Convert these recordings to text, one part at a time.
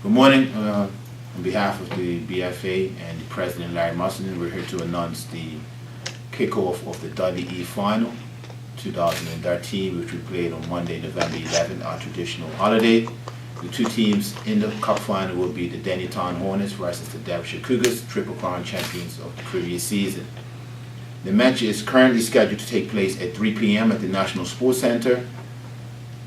Good morning. On behalf of the BFA and the President Larry Musselman, we're here to announce the kickoff of the Dudley Eve Final 2013, which we played on Monday, November 11th, our traditional holiday. The two teams in the Cup Final will be the Dennytown Hornets versus the Derbyshire Cougars, Triple Crown champions of the previous season. The match is currently scheduled to take place at 3 p.m. at the National Sports Centre,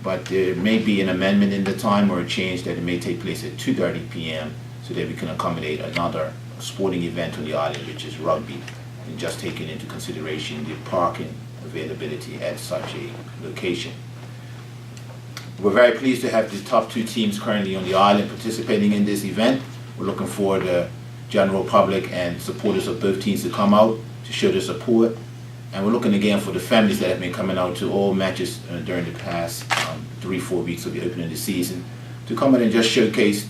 but there may be an amendment in the time or a change that it may take place at 2:30 p.m. so that we can accommodate another sporting event on the island, which is rugby, and just taking into consideration the parking availability at such a location. We're very pleased to have the top two teams currently on the island participating in this event. We're looking for the general public and supporters of both teams to come out to show their support. And we're looking again for the families that have been coming out to all matches during the past 3-4 weeks of the opening of the season to come out and just showcase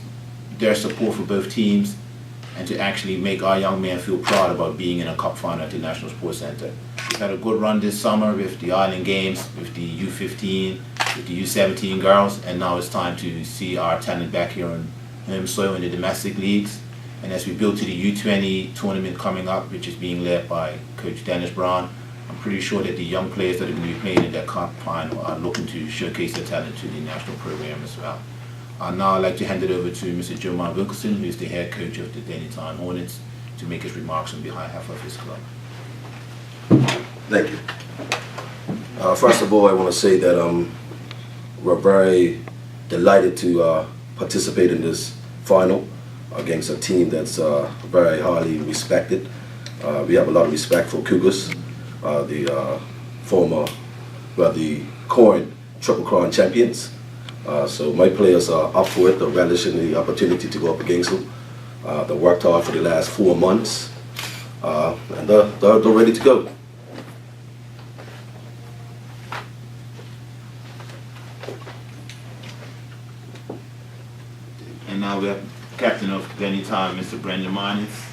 their support for both teams and to actually make our young men feel proud about being in a cup final at the National Sports Centre. We've had a good run this summer with the Island Games, with the U15, with the U17 girls, and now it's time to see our talent back here on home soil in the domestic leagues. And as we build to the U20 tournament coming up, which is being led by Coach Dennis Brown, I'm pretty sure that the young players that are going to be playing in that cup final are looking to showcase their talent to the national program as well. Now I'd like to hand it over to Mr. Joe Wilkinson, who is the head coach of the Dennytown Hornets, to make his remarks on behalf of his club. Thank you. First of all, I want to say that we're very delighted to participate in this final against a team that's very highly respected. We have a lot of respect for Cougars, the current Triple Crown champions. So my players are up for it, they're relishing the opportunity to go up against them. They worked hard for the last 4 months, and they're ready to go. And now we have captain of Dennytown, Mr. Brendan Mines,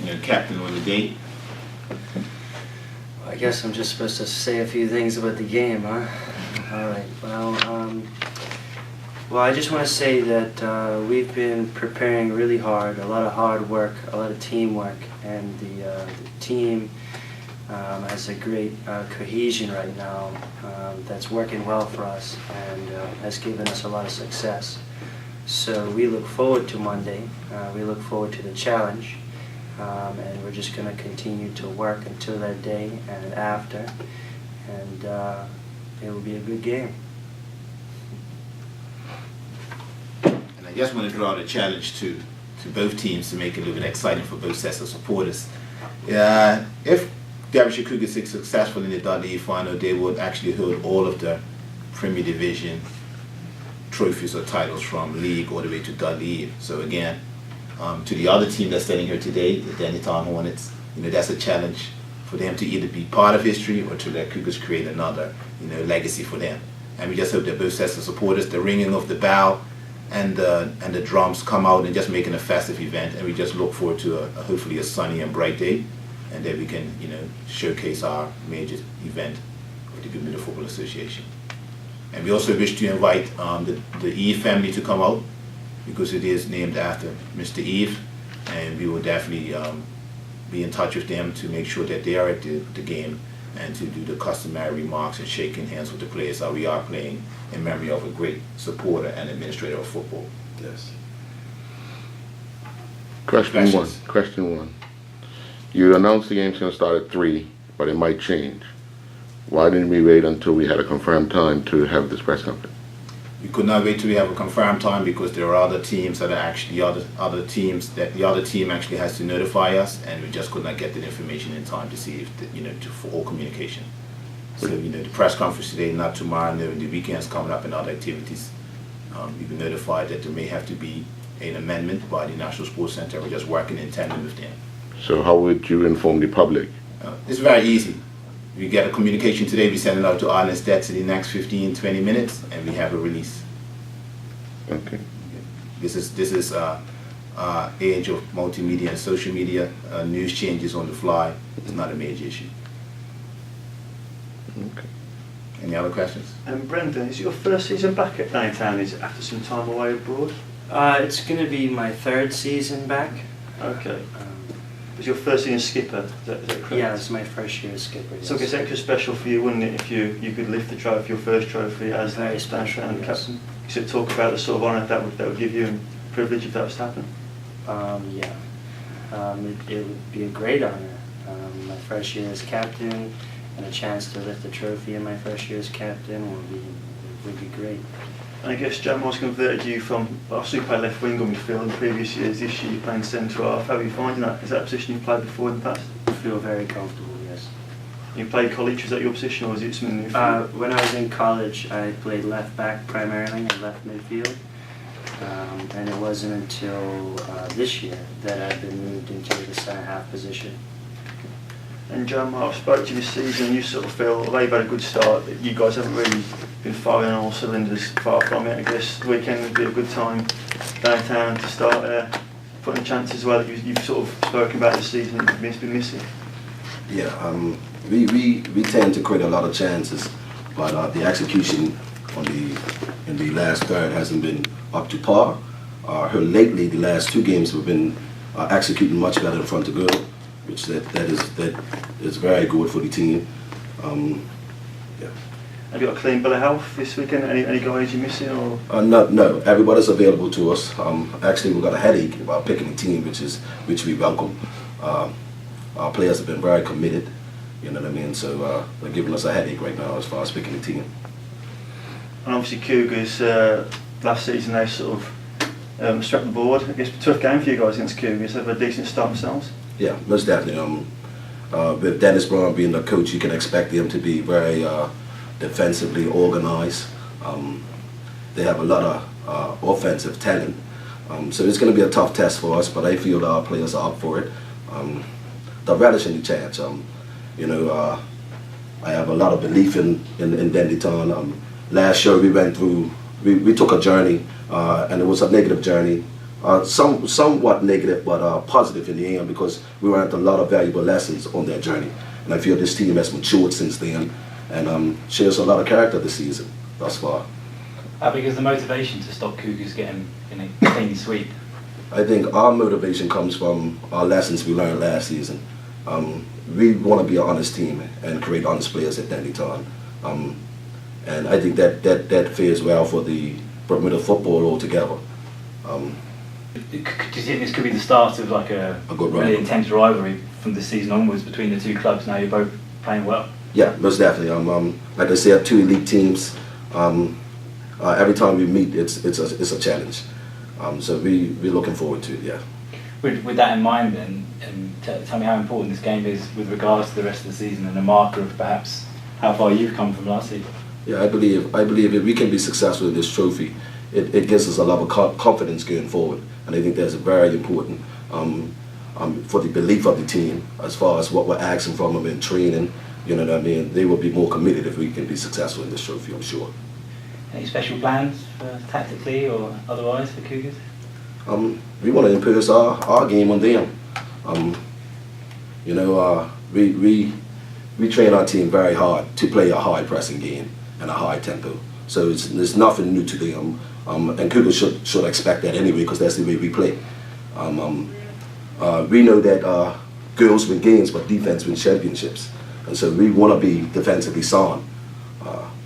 and captain on the day. I guess I'm just supposed to say a few things about the game, huh? All right. Well, I just want to say that we've been preparing really hard, a lot of hard work, a lot of teamwork, and the team has a great cohesion right now that's working well for us and has given us a lot of success. So we look forward to Monday. We look forward to the challenge. And we're just going to continue to work until that day and after, and it will be a good game. And I just want to draw the challenge to both teams to make it a little bit exciting for both sets of supporters. If Derbyshire Cougars is successful in the Dudley Eve final, they would actually hold all of the Premier Division trophies or titles from league all the way to Dudley Eve. So again, to the other team that's standing here today, the Dennytown Hornets, that's a challenge for them to either be part of history or to let Cougars create another, legacy for them. And we just hope that both sets of supporters, the ringing of the bell and the drums come out and just making a festive event. And we just look forward to hopefully a sunny and bright day, and that we can, showcase our major event of the Bermuda Football Association. And we also wish to invite the Eve family to come out, because it is named after Mr. Eve, and we will definitely be in touch with them to make sure that they are at the game and to do the customary remarks and shaking hands with the players that we are playing in memory of a great supporter and administrator of football. Yes. Question one. You announced the game's going to start at 3, but it might change. Why didn't we wait until we had a confirmed time to have this press conference? We could not wait till we have a confirmed time because there are other teams that are actually other teams that the other team actually has to notify us, and we just could not get that information in time to see if for all communication. So the press conference today, not tomorrow, and the weekends coming up and other activities. We've been notified that there may have to be an amendment by the National Sports Centre. We're just working in tandem with them. So how would you inform the public? It's very easy. We get a communication today, we send it out to Islandstats in the next 15-20 minutes, and we have a release. Okay. This is age of multimedia and social media. News changes on the fly. It's not a major issue. Okay. Any other questions? Brendan, is your first season back at Dennytown? Is it after some time away abroad? It's going to be my 3rd season back. Okay. Um, It was your first season as skipper, is that correct? yeah, it's my first year as skipper. So I yes. guess extra special for you, wouldn't it, if you could lift the trophy, your first trophy as Very the special, and yes. captain? So talk about the sort of honour that would give you and privilege if that was to happen. Yeah. It would be a great honor. My first year as captain and a chance to lift the trophy in my first year as captain would be great. And I guess Jamal's converted you from, obviously you played left wing or midfield in previous years. This year you're playing centre half. How are you finding that? Is that a position you played before in the past? I feel very comfortable, yes. You played college, was that your position or was it something new? When I was in college, I played left back primarily and left midfield. And it wasn't until this year that I've been moved into the centre half position. And Jamal, I've spoke to you this season and you sort of feel, although you've had a good start, that you guys haven't really been firing on all cylinders, far from it. I guess the weekend would be a good time downtown to start putting chances as well that you've sort of spoken about this season that you've been missing. Yeah, we tend to create a lot of chances, but the execution in the last third hasn't been up to par. Lately, the last 2 games we've been executing much better in front of goal, which that is very good for the team. Yeah. Have you got a clean bill of health this weekend? Any guys you're missing or? No, everybody's available to us. Actually, we've got a headache about picking the team, which we welcome. Our players have been very committed, you know what I mean. So they're giving us a headache right now as far as picking the team. And obviously Cougars last season they sort of swept the board. I guess tough game for you guys against Cougars. They have a decent start themselves. Yeah, most definitely. With Dennis Brown being the coach, you can expect them to be very defensively organized. They have a lot of offensive talent. So it's going to be a tough test for us, but I feel our players are up for it. They're relishing the chance. I have a lot of belief in Dendytown. Last year we went through, we took a journey, and it was a negative journey. Somewhat negative, but positive in the end because we learned a lot of valuable lessons on that journey. And I feel this team has matured since then and shares a lot of character this season thus far. How big is the motivation to stop Cougars getting in a clean sweep? I think our motivation comes from our lessons we learned last season. We want to be an honest team and create honest players at Dendytown. And I think that fares well for the Bermuda Football altogether. Do you think this could be the start of like a good really rivalry. intense rivalry from this season onwards between the 2 clubs? Now you're both playing well. Yeah, most definitely. Like I said, 2 elite teams. Every time we meet, it's a challenge. So we're looking forward to it. Yeah. With that in mind, then, tell me how important this game is with regards to the rest of the season and a marker of perhaps how far you've come from last season. Yeah, I believe if we can be successful in this trophy, it gives us a lot of confidence going forward, and I think that's very important for the belief of the team as far as what we're asking from them in training. You know what I mean? They will be more committed if we can be successful in this trophy, I'm sure. Any special plans tactically or otherwise for Cougars? We want to impose our game on them. We train our team very hard to play a high pressing game and a high tempo. So there's nothing new to them. And Cougars should expect that anyway because that's the way we play. We know that girls win games, but defense wins championships. And so we want to be defensively sound.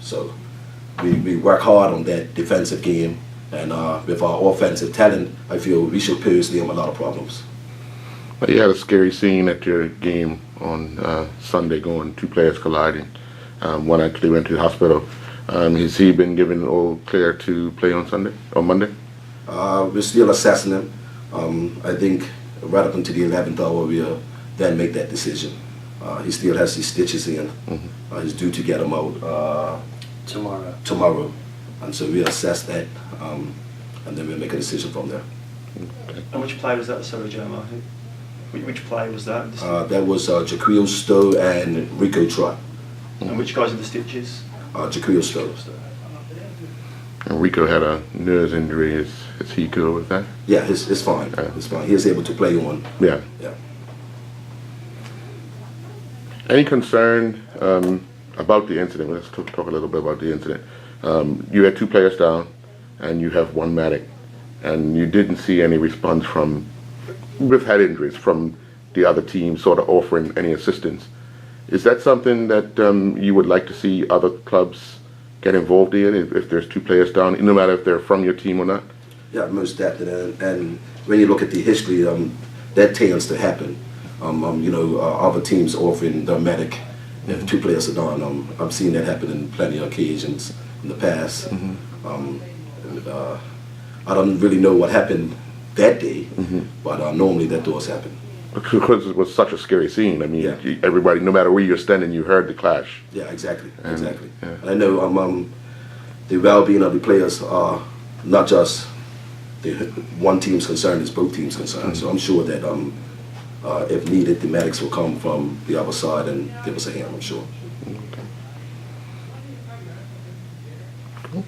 So we work hard on that defensive game. And with our offensive talent, I feel we should pose them a lot of problems. Well, you had a scary scene at your game on Sunday, 2 players colliding. One actually went to the hospital. Has he been given all clear to play on Monday? We're still assessing him. I think right up until the 11th hour, we'll then make that decision. He still has his stitches in. Mm-hmm. He's due to get them out tomorrow. And so we'll assess that, and then we'll make a decision from there. Okay. And which play was that, sorry, Jamal? Which play was that? That was Jaquil Stowe and Rico Trott. And which guys are the stitches? Jaquil Stowe. And Rico had a nerve injury. Is he good with that? Yeah, it's fine. It's fine. He is able to play on. Yeah. Yeah. Any concern about the incident? Let's talk a little bit about the incident. You had 2 players down, and you have one medic. and you didn't see any response from, we've had injuries, from the other team sort of offering any assistance. Is that something that you would like to see other clubs get involved in if there's 2 players down, no matter if they're from your team or not? Yeah, most definitely. And when you look at the history, that tends to happen. Other teams offering the medic if 2 players are down. I've seen that happen in plenty of occasions in the past. I don't really know what happened that day, but normally that does happen. Because it was such a scary scene. I mean, Yeah. everybody, no matter where you're standing, you heard the clash. Yeah, exactly. And, Exactly. yeah. And I know the well-being of the players are not just the one team's concern, it's both teams' concern. So I'm sure that if needed, the medics will come from the other side and give us a hand, I'm sure. Cool.